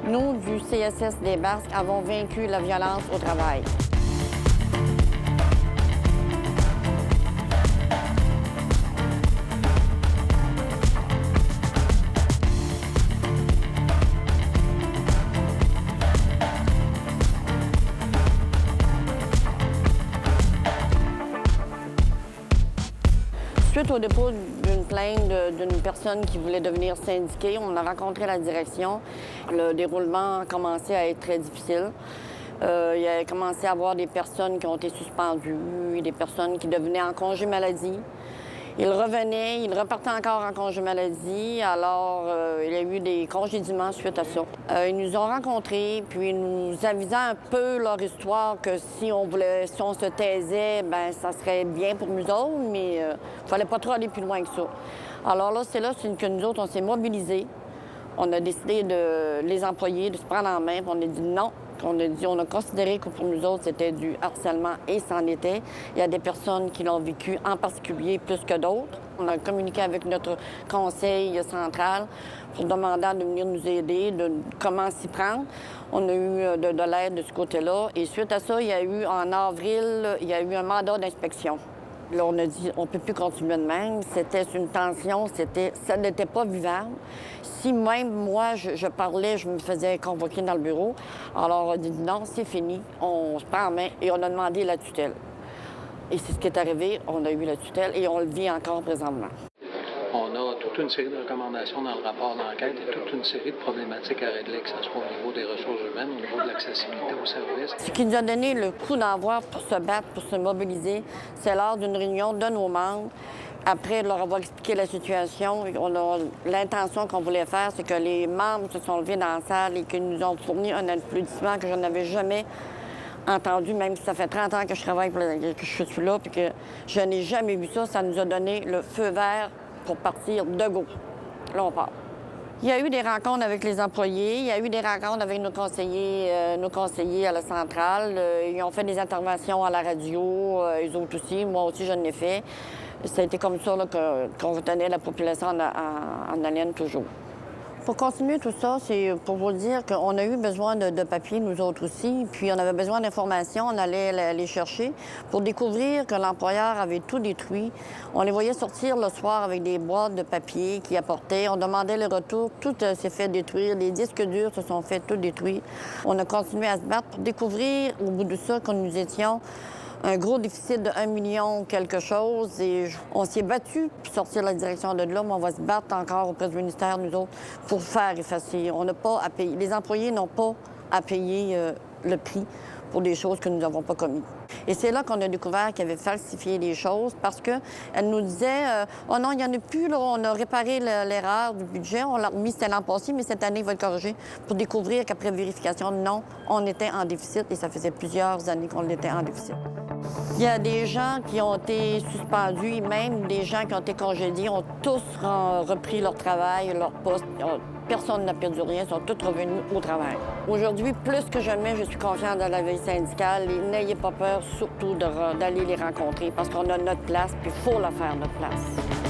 Nous, du CSS des Basques, avons vaincu la violence au travail. Suite au dépôt d'une plainte d'une personne qui voulait devenir syndiquée, on a rencontré la direction. Le déroulement a commencé à être très difficile. Il a commencé à avoir des personnes qui ont été suspendues, des personnes qui devenaient en congé maladie. Ils revenaient, ils repartaient encore en congé maladie, alors il y a eu des congédiements suite à ça. Ils nous ont rencontrés, puis ils nous avisaient un peu leur histoire que si on se taisait, bien, ça serait bien pour nous autres, mais il fallait pas trop aller plus loin que ça. Alors là, c'est que nous autres, on s'est mobilisés. On a décidé de les employer, de se prendre en main, puis on a dit non. On a considéré que pour nous autres, c'était du harcèlement et c'en était. Il y a des personnes qui l'ont vécu en particulier plus que d'autres. On a communiqué avec notre conseil central pour demander de venir nous aider, de comment s'y prendre. On a eu de l'aide de ce côté-là. Et suite à ça, il y a eu, en avril, il y a eu un mandat d'inspection. Là, on a dit, on ne peut plus continuer de même. C'était une tension, ça n'était pas vivable. Si même moi, je parlais, je me faisais convoquer dans le bureau, alors on a dit non, c'est fini, on se prend en main et on a demandé la tutelle. Et c'est ce qui est arrivé, on a eu la tutelle et on le vit encore présentement. On a toute une série de recommandations dans le rapport d'enquête et toute une série de problématiques à régler, que ce soit au niveau des ressources humaines, au niveau de l'accessibilité aux services. Ce qui nous a donné le coup d'envoi pour se battre, pour se mobiliser, c'est lors d'une réunion de nos membres. Après leur avoir expliqué la situation, l'intention qu'on voulait faire, c'est que les membres se sont levés dans la salle et qu'ils nous ont fourni un applaudissement que je n'avais jamais entendu, même si ça fait 30 ans que je travaille, que je suis là, puis que je n'ai jamais vu ça. Ça nous a donné le feu vert pour partir de go. Là, on part. Il y a eu des rencontres avec les employés, il y a eu des rencontres avec nos conseillers à la centrale. Ils ont fait des interventions à la radio, eux autres aussi. Moi aussi, je l'ai fait. Ça a été comme ça qu'on retenait la population en haleine toujours. Pour continuer tout ça, c'est pour vous dire qu'on a eu besoin de papier, nous autres aussi, puis on avait besoin d'informations, on allait les chercher pour découvrir que l'employeur avait tout détruit. On les voyait sortir le soir avec des boîtes de papier qu'ils apportaient. On demandait le retour, tout s'est fait détruire, les disques durs se sont fait tout détruire. On a continué à se battre pour découvrir, au bout de ça, que nous étions un gros déficit de 1 million quelque chose. Et on s'est battu pour sortir la direction de là, mais on va se battre encore auprès du ministère, nous autres, pour faire effacer. On n'a pas à payer. Les employés n'ont pas à payer le prix pour des choses que nous n'avons pas commises. Et c'est là qu'on a découvert qu'ils avaient falsifié les choses parce qu'elle nous disait oh non, il n'y en a plus, là, on a réparé l'erreur du budget, on l'a remis, c'était l'an passé, mais cette année, il va le corriger pour découvrir qu'après vérification, non, on était en déficit et ça faisait plusieurs années qu'on était en déficit. Il y a des gens qui ont été suspendus, et même des gens qui ont été congédiés, ont tous repris leur travail, leur poste. Personne n'a perdu rien, ils sont tous revenus au travail. Aujourd'hui, plus que jamais, je suis confiante dans la vie syndicale et n'ayez pas peur surtout d'aller les rencontrer parce qu'on a notre place, puis il faut la faire, notre place.